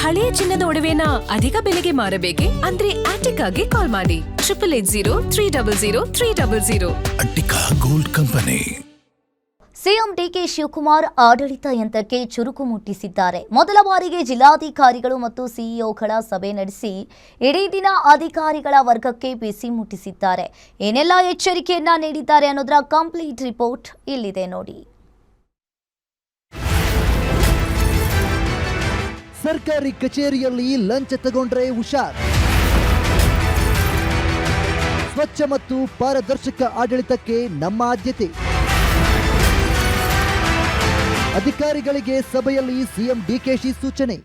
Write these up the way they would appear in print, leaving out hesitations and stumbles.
ಹಳೆಯ ಚಿನ್ನದ ಒಡವೆನ ಅಧಿಕ ಬೆಲೆಗೆ ಮಾರಬೇಕೆ ಅಂದ್ರೆ ಆಟಿಕಾಗೆ ಕಾಲ್ ಮಾಡಿ 880300 Attica gold company. CM DK Shivakumar ಆಡಳಿತ ಯಂತ್ರಕ್ಕೆ ಚುರುಕು ಮುಟ್ಟಿಸಿದ್ದಾರೆ. ಮೊದಲ ಬಾರಿಗೆ ಜಿಲ್ಲಾಧಿಕಾರಿಗಳು ಮತ್ತು ಸಿಇಒಗಳ ಸಭೆ ನಡೆಸಿ ಇಡೀ ದಿನ ಅಧಿಕಾರಿಗಳ ವರ್ಗಕ್ಕೆ ಬಿಸಿ ಮುಟ್ಟಿಸಿದ್ದಾರೆ. ಏನೆಲ್ಲ ಎಚ್ಚರಿಕೆಯನ್ನ ನೀಡಿದ್ದಾರೆ ಅನ್ನೋದರ ಕಂಪ್ಲೀಟ್ ರಿಪೋರ್ಟ್ ಇಲ್ಲಿದೆ ನೋಡಿ. ಸರ್ಕಾರಿ ಕಚೇರಿಯಲ್ಲಿ ಲಂಚ ತಗೊಂಡ್ರೆ ಹುಷಾರ್. ಸ್ವಚ್ಛ ಮತ್ತು ಪಾರದರ್ಶಕ ಆಡಳಿತಕ್ಕೆ ನಮ್ಮ ಆದ್ಯತೆ. ಅಧಿಕಾರಿಗಳಿಗೆ ಸಭೆಯಲ್ಲಿ ಸಿಎಂ ಡಿಕೆಶಿ ಸೂಚನೆ.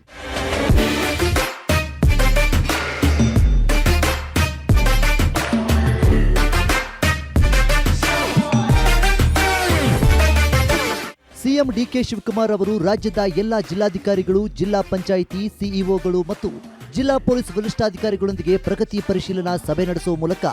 ಸಿಎಂ ಡಿಕೆ ಶಿವಕುಮಾರ್ ಅವರು ರಾಜ್ಯದ ಎಲ್ಲ ಜಿಲ್ಲಾಧಿಕಾರಿಗಳು, ಜಿಲ್ಲಾ ಪಂಚಾಯಿತಿ ಸಿಇಒಗಳು ಮತ್ತು ಜಿಲ್ಲಾ ಪೊಲೀಸ್ ವರಿಷ್ಠಾಧಿಕಾರಿಗಳೊಂದಿಗೆ ಪ್ರಗತಿ ಪರಿಶೀಲನಾ ಸಭೆ ನಡೆಸುವ ಮೂಲಕ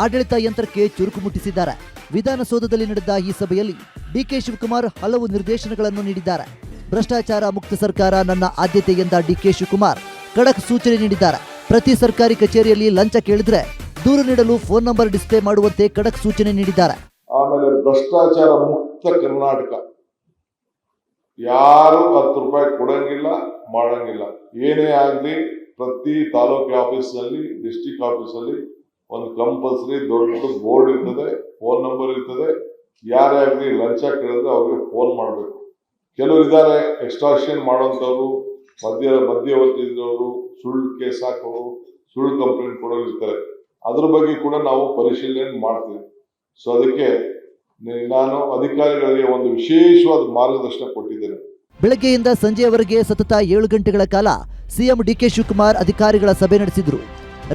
ಆಡಳಿತ ಯಂತ್ರಕ್ಕೆ ಚುರುಕು ಮುಟ್ಟಿಸಿದ್ದಾರೆ. ವಿಧಾನಸೌಧದಲ್ಲಿ ನಡೆದ ಈ ಸಭೆಯಲ್ಲಿ ಡಿಕೆ ಶಿವಕುಮಾರ್ ಹಲವು ನಿರ್ದೇಶನಗಳನ್ನು ನೀಡಿದ್ದಾರೆ. ಭ್ರಷ್ಟಾಚಾರ ಮುಕ್ತ ಸರ್ಕಾರ ನನ್ನ ಆದ್ಯತೆ ಎಂದ ಡಿಕೆ ಶಿವಕುಮಾರ್ ಖಡಕ್ ಸೂಚನೆ ನೀಡಿದ್ದಾರೆ. ಪ್ರತಿ ಸರ್ಕಾರಿ ಕಚೇರಿಯಲ್ಲಿ ಲಂಚ ಕೇಳಿದ್ರೆ ದೂರು ನೀಡಲು ಫೋನ್ ನಂಬರ್ ಡಿಸ್ಪ್ಲೇ ಮಾಡುವಂತೆ ಖಡಕ್ ಸೂಚನೆ ನೀಡಿದ್ದಾರೆ. ಆಮೇಲೆ ಭ್ರಷ್ಟಾಚಾರ ಮುಕ್ತ ಕರ್ನಾಟಕ, ಯಾರು 10 ರೂಪಾಯಿ ಕೊಡಂಗಿಲ್ಲ, ಮಾಡಂಗಿಲ್ಲ. ಏನೇ ಆಗಲಿ ಪ್ರತಿ ತಾಲೂಕು ಆಫೀಸ್ನಲ್ಲಿ, ಡಿಸ್ಟಿಕ್ ಆಫೀಸಲ್ಲಿ ಒಂದು ಕಂಪಲ್ಸರಿ ದೊಡ್ಡ ಬೋರ್ಡ್ ಇರ್ತದೆ, ಫೋನ್ ನಂಬರ್ ಇರ್ತದೆ. ಯಾರೇ ಆಗಲಿ ಲಂಚ ಕೇಳಿದ್ರೆ ಅವ್ರಿಗೆ ಫೋನ್ ಮಾಡಬೇಕು. ಕೆಲವರು ಇದ್ದಾರೆ ಎಕ್ಸ್ಟ್ರಾಕ್ಷನ್ ಮಾಡೋಂಥವ್ರು, ಮಧ್ಯವರ್ತಿ ಇದ್ದವರು, ಸುಳ್ಳು ಕೇಸ್ ಹಾಕೋರು, ಸುಳ್ಳು ಕಂಪ್ಲೇಂಟ್ ಕೊಡೋರು ಇರ್ತಾರೆ. ಅದ್ರ ಬಗ್ಗೆ ಕೂಡ ನಾವು ಪರಿಶೀಲನೆ ಮಾಡ್ತೀವಿ. ಸೊ ಅದಕ್ಕೆ ನಾನು ಅಧಿಕಾರಿಗಳಿಗೆ ಒಂದು ವಿಶೇಷವಾದ ಮಾರ್ಗದರ್ಶನ ಕೊಟ್ಟಿದ್ದೇನೆ. ಬೆಳಗ್ಗೆಯಿಂದ ಸಂಜೆಯವರೆಗೆ ಸತತ 7 ಗಂಟೆಗಳ ಕಾಲ ಸಿಎಂ ಡಿಕೆ ಶಿವಕುಮಾರ್ ಅಧಿಕಾರಿಗಳ ಸಭೆ ನಡೆಸಿದ್ರು.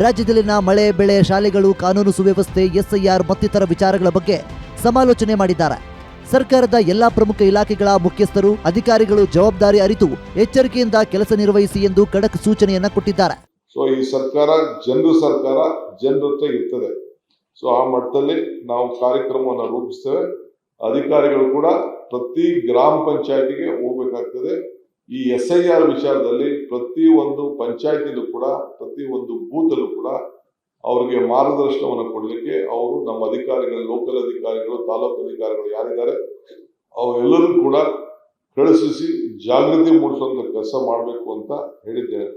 ರಾಜ್ಯದಲ್ಲಿನ ಮಳೆ, ಬೆಳೆ, ಶಾಲೆಗಳು, ಕಾನೂನು ಸುವ್ಯವಸ್ಥೆ, ಎಸ್ಐಆರ್ ಮತ್ತಿತರ ವಿಚಾರಗಳ ಬಗ್ಗೆ ಸಮಾಲೋಚನೆ ಮಾಡಿದ್ದಾರೆ. ಸರ್ಕಾರದ ಎಲ್ಲಾ ಪ್ರಮುಖ ಇಲಾಖೆಗಳ ಮುಖ್ಯಸ್ಥರು, ಅಧಿಕಾರಿಗಳು ಜವಾಬ್ದಾರಿ ಅರಿತು ಎಚ್ಚರಿಕೆಯಿಂದ ಕೆಲಸ ನಿರ್ವಹಿಸಿ ಎಂದು ಖಡಕ್ ಸೂಚನೆಯನ್ನ ಕೊಟ್ಟಿದ್ದಾರೆ. ಸೊ ಈ ಸರ್ಕಾರ ಜನರ ಹತ್ರ ಇರ್ತದೆ. ಸೊ ಆ ಮಟ್ಟದಲ್ಲಿ ನಾವು ಕಾರ್ಯಕ್ರಮವನ್ನು ರೂಪಿಸ್ತೇವೆ. ಅಧಿಕಾರಿಗಳು ಕೂಡ ಪ್ರತಿ ಗ್ರಾಮ ಪಂಚಾಯತಿಗೆ ಹೋಗ್ಬೇಕಾಗ್ತದೆ. ಈ SIR ವಿಚಾರದಲ್ಲಿ ಪ್ರತಿ ಒಂದು ಪಂಚಾಯತಿಲೂ ಕೂಡ, ಪ್ರತಿ ಒಂದು ಬೂತಲ್ಲೂ ಕೂಡ ಅವರಿಗೆ ಮಾರ್ಗದರ್ಶನವನ್ನು ಕೊಡಲಿಕ್ಕೆ ಅವರು ನಮ್ಮ ಅಧಿಕಾರಿಗಳು, ಲೋಕಲ್ ಅಧಿಕಾರಿಗಳು, ತಾಲೂಕು ಅಧಿಕಾರಿಗಳು ಯಾರಿದ್ದಾರೆ ಅವರೆಲ್ಲರೂ ಕೂಡ ಕಳಿಸಿ ಜಾಗೃತಿ ಮೂಡಿಸುವಂತ ಕೆಲಸ ಮಾಡಬೇಕು ಅಂತ ಹೇಳಿದ್ದೇನೆ.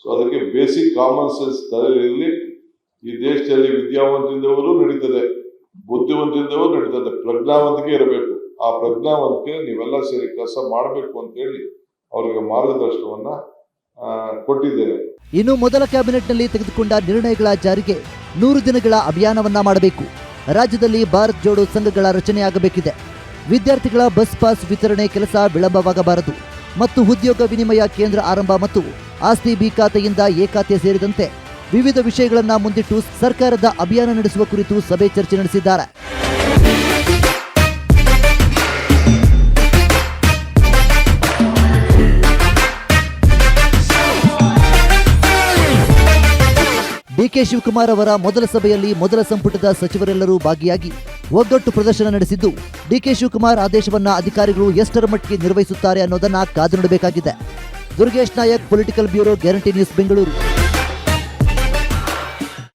ಸೊ ಅದಕ್ಕೆ ಬೇಸಿಕ್ ಕಾಮನ್ ಸೆನ್ಸ್ ತಲೆಯಲ್ಲಿ ಈ ದೇಶದಲ್ಲಿ ವಿದ್ಯಾವಂತರಿಂದವರು ನಡೀತದೆ, ಬುದ್ಧಿವಂತರಿಂದವರು ನಡೀತದೆ, ಪ್ರಜ್ಞಾವಂತಿಕೆ ಇರಬೇಕು. ಆ ಪ್ರಜ್ಞಾವಂತಿಕೆ ನೀವೆಲ್ಲ ಸೇರಿ ಕೆಲಸ ಮಾಡಬೇಕು ಅಂತ ಹೇಳಿ ಅವರಿಗೆ ಮಾರ್ಗದರ್ಶನವನ್ನ ಕೊಟ್ಟಿದ್ದೇನೆ. ಇನ್ನು ಮೊದಲ ಕ್ಯಾಬಿನೆಟ್ನಲ್ಲಿ ತೆಗೆದುಕೊಂಡ ನಿರ್ಣಯಗಳ ಜಾರಿಗೆ 100 ದಿನಗಳ ಅಭಿಯಾನವನ್ನ ಮಾಡಬೇಕು. ರಾಜ್ಯದಲ್ಲಿ ಭಾರತ್ ಜೋಡೋ ಸಂಘಗಳ ರಚನೆಯಾಗಬೇಕಿದೆ. ವಿದ್ಯಾರ್ಥಿಗಳ ಬಸ್ ಪಾಸ್ ವಿತರಣೆ ಕೆಲಸ ವಿಳಂಬವಾಗಬಾರದು ಮತ್ತು ಉದ್ಯೋಗ ವಿನಿಮಯ ಕೇಂದ್ರ ಆರಂಭ ಮತ್ತು ಆಸ್ತಿ ಬಿ ಖಾತೆಯಿಂದ ಎ ಖಾತೆ ಸೇರಿದಂತೆ ವಿವಿಧ ವಿಷಯಗಳನ್ನ ಮುಂದಿಟ್ಟು ಸರ್ಕಾರದ ಅಭಿಯಾನ ನಡೆಸುವ ಕುರಿತು ಸಭೆ ಚರ್ಚೆ ನಡೆಸಿದ್ದಾರೆ. ಡಿಕೆ ಶಿವಕುಮಾರ್ ಅವರ ಮೊದಲ ಸಭೆಯಲ್ಲಿ ಮೊದಲ ಸಂಪುಟದ ಸಚಿವರೆಲ್ಲರೂ ಭಾಗಿಯಾಗಿ ಒಗ್ಗಟ್ಟು ಪ್ರದರ್ಶನ ನಡೆಸಿದ್ದು, ಡಿಕೆ ಶಿವಕುಮಾರ್ ಆದೇಶವನ್ನ ಅಧಿಕಾರಿಗಳು ಎಷ್ಟರ ಮಟ್ಟಿಗೆ ನಿರ್ವಹಿಸುತ್ತಾರೆ ಅನ್ನೋದನ್ನ ಕಾದು ನೋಡಬೇಕಾಗಿದೆ. Durgesh Nayak, political bureau, guarantee news, Bengaluru.